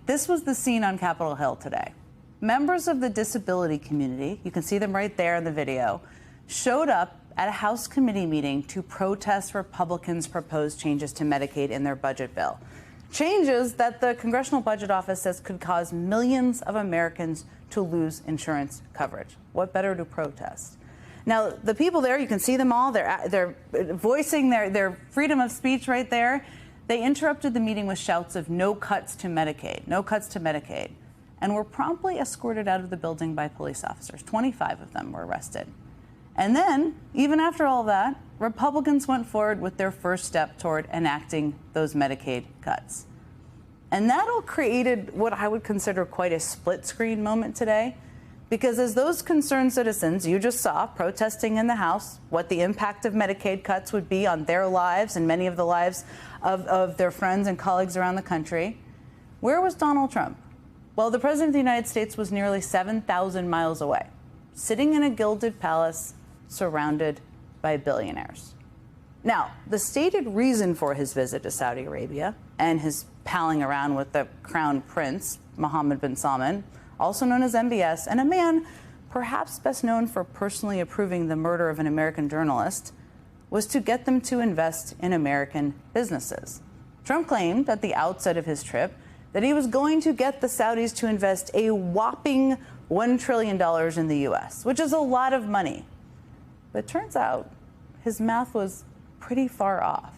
This was the scene on Capitol Hill today. Members of the disability community, you can see them right there in the video, showed up at a House committee meeting to protest Republicans' proposed changes to Medicaid in their budget bill. Changes that the Congressional Budget Office says could cause millions of Americans to lose insurance coverage. What better to protest? Now, the people there, you can see them all. They're voicing their freedom of speech right there. They interrupted the meeting with shouts of "no cuts to Medicaid, no cuts to Medicaid," and were promptly escorted out of the building by police officers. 25 of them were arrested. And then, even after all that, Republicans went forward with their first step toward enacting those Medicaid cuts. And that all created what I would consider quite a split-screen moment today, because as those concerned citizens you just saw protesting in the House what the impact of Medicaid cuts would be on their lives and many of the lives of their friends and colleagues around the country, where was Donald Trump? Well, the President of the United States was nearly 7,000 miles away, sitting in a gilded palace surrounded by billionaires. Now, the stated reason for his visit to Saudi Arabia and his palling around with the crown prince, Mohammed bin Salman, also known as MBS, and a man perhaps best known for personally approving the murder of an American journalist, was to get them to invest in American businesses. Trump claimed at the outset of his trip that he was going to get the Saudis to invest a whopping $1 trillion in the U.S., which is a lot of money. But it turns out his math was pretty far off,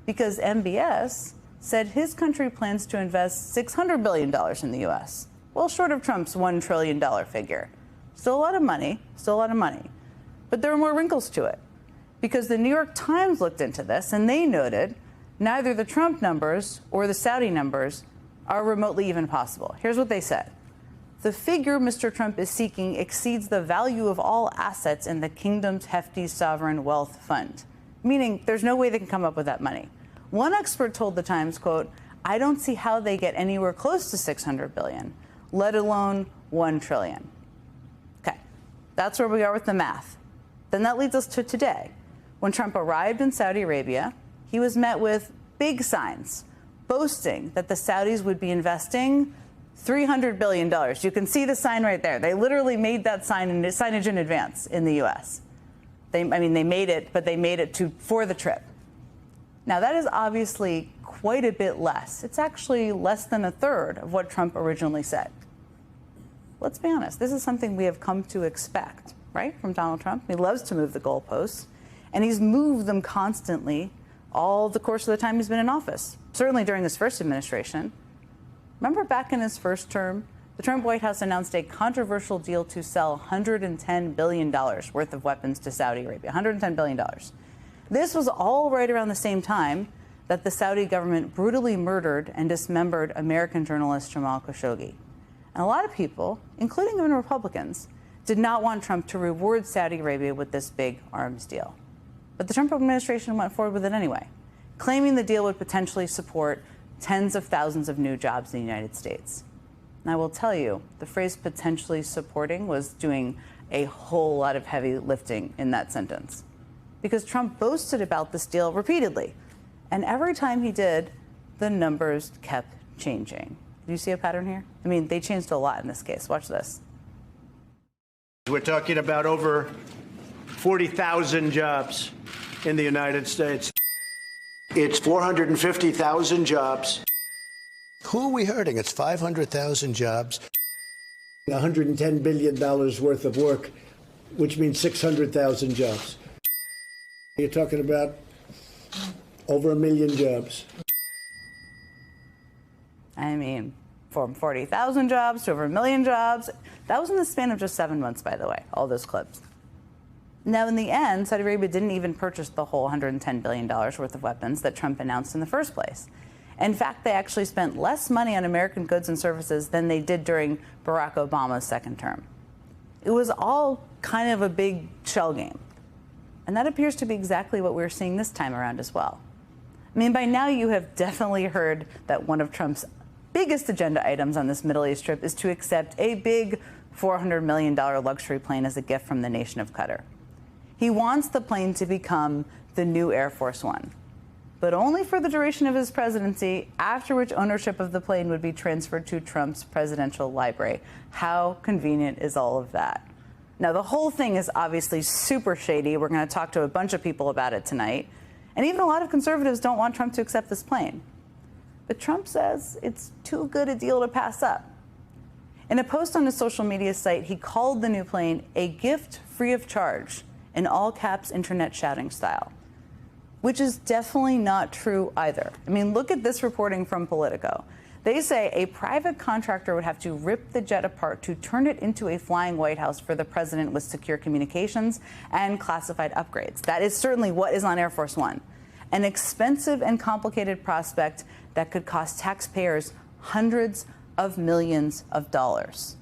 because MBS said his country plans to invest $600 billion in the U.S., well short of Trump's $1 trillion figure. Still a lot of money, still a lot of money. But there are more wrinkles to it, because the New York Times looked into this and they noted neither the Trump numbers or the Saudi numbers are remotely even possible. Here's what they said. The figure Mr. Trump is seeking exceeds the value of all assets in the kingdom's hefty sovereign wealth fund, meaning there's no way they can come up with that money. One expert told the Times, quote, "I don't see how they get anywhere close to $600 billion, let alone $1 trillion. Okay, that's where we are with the math. Then that leads us to today. When Trump arrived in Saudi Arabia, he was met with big signs boasting that the Saudis would be investing $300 billion. You can see the sign right there. They literally made that signage in advance in the U.S. They made it, but they made it for the trip. Now, that is obviously quite a bit less. It's actually less than a third of what Trump originally said. Let's be honest. This is something we have come to expect, right, from Donald Trump. He loves to move the goalposts, and he's moved them constantly all the course of the time he's been in office, certainly during his first administration. Remember back in his first term, the Trump White House announced a controversial deal to sell $110 billion worth of weapons to Saudi Arabia, $110 billion. This was all right around the same time that the Saudi government brutally murdered and dismembered American journalist Jamal Khashoggi. And a lot of people, including even Republicans, did not want Trump to reward Saudi Arabia with this big arms deal. But the Trump administration went forward with it anyway, claiming the deal would potentially support tens of thousands of new jobs in the United States. And I will tell you, the phrase potentially supporting was doing a whole lot of heavy lifting in that sentence, because Trump boasted about this deal repeatedly. And every time he did, the numbers kept changing. Do you see a pattern here? I mean, they changed a lot in this case. Watch this. We're talking about over 40,000 jobs in the United States. It's 450,000 jobs. Who are we hurting? It's 500,000 jobs. $110 billion worth of work, which means 600,000 jobs. You're talking about over 1 million jobs. I mean, from 40,000 jobs to over 1 million jobs. That was in the span of just 7 months, by the way, all those clips. Now, in the end, Saudi Arabia didn't even purchase the whole $110 billion worth of weapons that Trump announced in the first place. In fact, they actually spent less money on American goods and services than they did during Barack Obama's second term. It was all kind of a big shell game. And that appears to be exactly what we're seeing this time around as well. I mean, by now you have definitely heard that one of Trump's biggest agenda items on this Middle East trip is to accept a big $400 million luxury plane as a gift from the nation of Qatar. He wants the plane to become the new Air Force One. but only for the duration of his presidency, after which ownership of the plane would be transferred to Trump's presidential library. How convenient is all of that? Now, the whole thing is obviously super shady. We're going to talk to a bunch of people about it tonight. And even a lot of conservatives don't want Trump to accept this plane. But Trump says it's too good a deal to pass up. In a post on his social media site, he called the new plane a gift free of charge, in all caps internet shouting style, which is definitely not true either. I mean, look at this reporting from Politico. They say a private contractor would have to rip the jet apart to turn it into a flying White House for the president with secure communications and classified upgrades. That is certainly what is on Air Force One, an expensive and complicated prospect that could cost taxpayers hundreds of millions of dollars.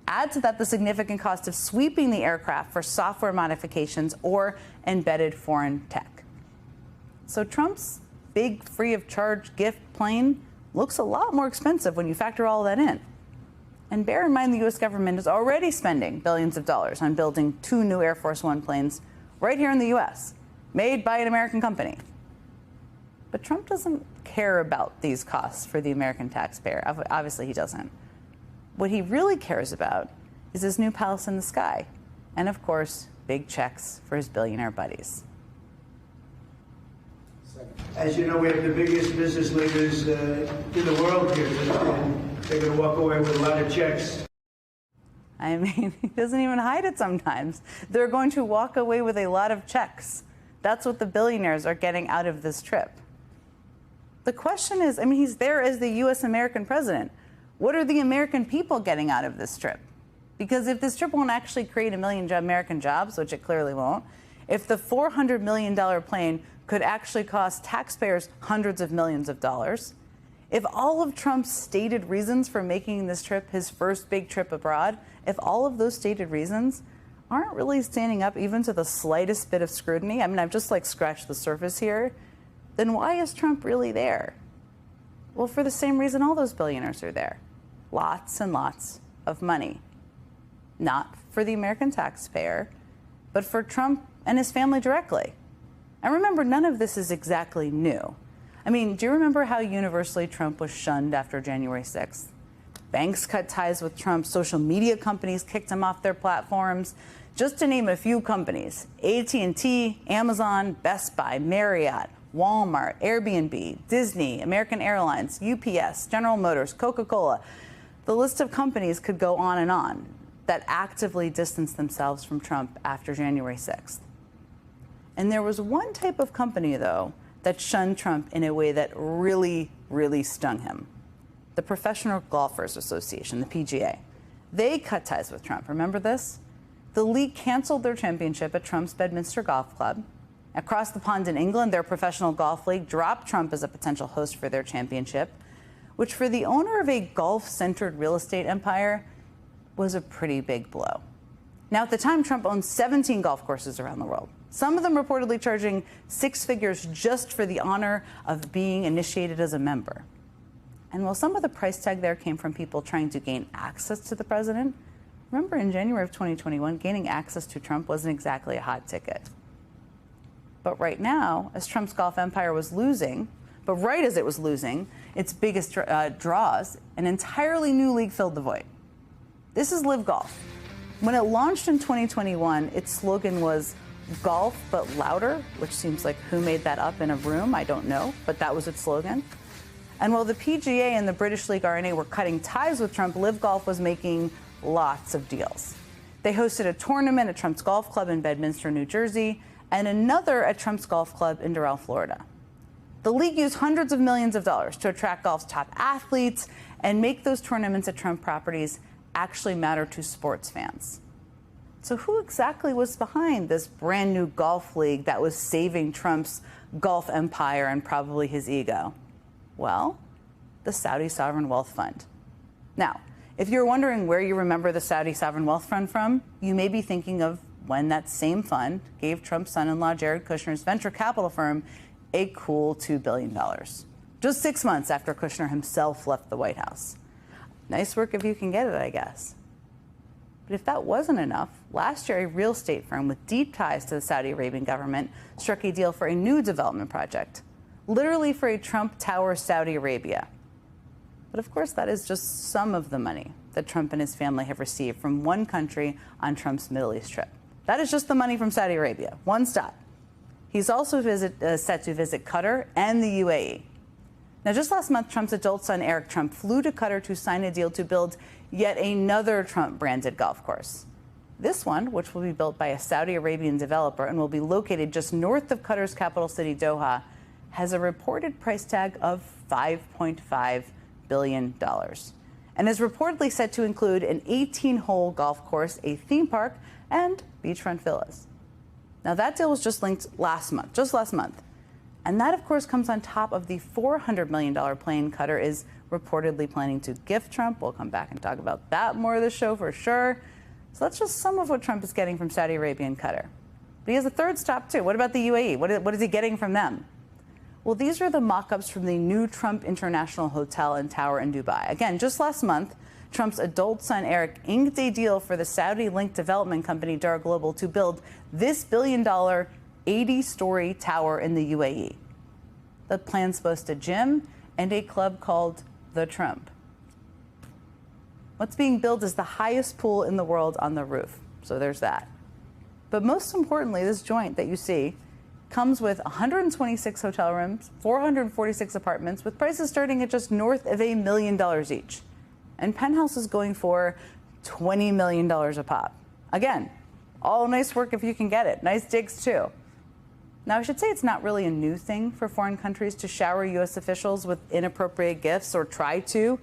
Add to that the significant cost of sweeping the aircraft for software modifications or embedded foreign tech. So Trump's big free of charge gift plane looks a lot more expensive when you factor all that in. And bear in mind the U.S. government is already spending billions of dollars on building 2 new Air Force One planes right here in the U.S., made by an American company. But Trump doesn't care about these costs for the American taxpayer. Obviously, he doesn't. What he really cares about is his new palace in the sky. And of course, big checks for his billionaire buddies. As you know, we have the biggest business leaders in the world here, and they're going to walk away with a lot of checks. I mean, he doesn't even hide it sometimes. They're going to walk away with a lot of checks. That's what the billionaires are getting out of this trip. The question is, I mean, he's there as the U.S. American president. What are the American people getting out of this trip? Because if this trip won't actually create a million American jobs, which it clearly won't, if the $400 million plane could actually cost taxpayers hundreds of millions of dollars, if all of Trump's stated reasons for making this trip his first big trip abroad, if all of those stated reasons aren't really standing up even to the slightest bit of scrutiny, I mean, I've just scratched the surface here, then why is Trump really there? Well, for the same reason all those billionaires are there. Lots and lots of money. Not for the American taxpayer, but for Trump and his family directly. And remember, none of this is exactly new. I mean, do you remember how universally Trump was shunned after January 6th? Banks cut ties with Trump, social media companies kicked him off their platforms. Just to name a few companies: AT&T, Amazon, Best Buy, Marriott, Walmart, Airbnb, Disney, American Airlines, UPS, General Motors, Coca-Cola. The list of companies could go on and on that actively distanced themselves from Trump after January 6th. And there was one type of company, though, that shunned Trump in a way that really, really stung him. The Professional Golfers Association, the PGA. They cut ties with Trump. Remember this? The league canceled their championship at Trump's Bedminster Golf Club. Across the pond in England, their professional golf league dropped Trump as a potential host for their championship, which for the owner of a golf-centered real estate empire was a pretty big blow. Now, at the time, Trump owned 17 golf courses around the world, some of them reportedly charging 6 figures just for the honor of being initiated as a member. And while some of the price tag there came from people trying to gain access to the president, remember in January of 2021, gaining access to Trump wasn't exactly a hot ticket. But right now, as Trump's golf empire was losing, but right as it was losing its biggest draws, an entirely new league filled the void. This is Live Golf. When it launched in 2021, its slogan was "Golf but louder," which seems like who made that up in a room, I don't know, but that was its slogan. And while the PGA and the British League R&A were cutting ties with Trump, Live Golf was making lots of deals. They hosted a tournament at Trump's Golf Club in Bedminster, New Jersey, and another at Trump's Golf Club in Doral, Florida. The league used hundreds of millions of dollars to attract golf's top athletes and make those tournaments at Trump properties actually matter to sports fans. So who exactly was behind this brand new golf league that was saving Trump's golf empire and probably his ego? Well, the Saudi Sovereign Wealth Fund. Now, if you're wondering where you remember the Saudi Sovereign Wealth Fund from, you may be thinking of when that same fund gave Trump's son-in-law Jared Kushner's venture capital firm a cool $2 billion, just 6 months after Kushner himself left the White House. Nice work if you can get it, I guess. But if that wasn't enough, last year a real estate firm with deep ties to the Saudi Arabian government struck a deal for a new development project. literally for a Trump Tower Saudi Arabia. But of course, that is just some of the money that Trump and his family have received from one country on Trump's Middle East trip. That is just the money from Saudi Arabia, one stop. He's also set to visit Qatar and the UAE. Now, just last month, Trump's adult son, Eric Trump, flew to Qatar to sign a deal to build yet another Trump-branded golf course. This one, which will be built by a Saudi Arabian developer and will be located just north of Qatar's capital city, Doha, has a reported price tag of $5.5 billion and is reportedly set to include an 18-hole golf course, a theme park, and beachfront villas. Now, that deal was just linked last month. And that, of course, comes on top of the $400 million plane Qatar is reportedly planning to gift Trump. We'll come back and talk about that more of the show for sure. So that's just some of what Trump is getting from Saudi Arabia and Qatar. But he has a third stop, too. What about the UAE? What is he getting from them? Well, these are the mock-ups from the new Trump International Hotel and Tower in Dubai. Again, just last month, Trump's adult son, Eric, inked a deal for the Saudi-linked development company Dara Global to build this billion-dollar 80-story tower in the UAE. The plans boast a gym and a club called The Trump. What's being built is the highest pool in the world on the roof, so there's that. But most importantly, this joint that you see comes with 126 hotel rooms, 446 apartments, with prices starting at just north of $1 million each. And Penthouse is going for $20 million a pop. Again, all nice work if you can get it. Nice digs, too. Now, I should say it's not really a new thing for foreign countries to shower U.S. officials with inappropriate gifts or try to,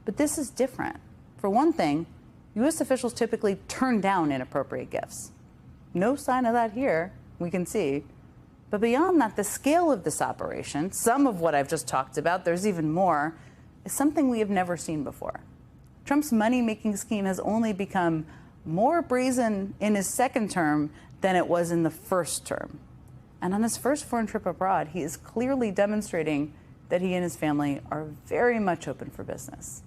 but this is different. For one thing, U.S. officials typically turn down inappropriate gifts. No sign of that here, we can see. But beyond that, the scale of this operation, some of what I've just talked about, there's even more, is something we have never seen before. Trump's money-making scheme has only become more brazen in his second term than it was in the first term. And on his first foreign trip abroad, he is clearly demonstrating that he and his family are very much open for business.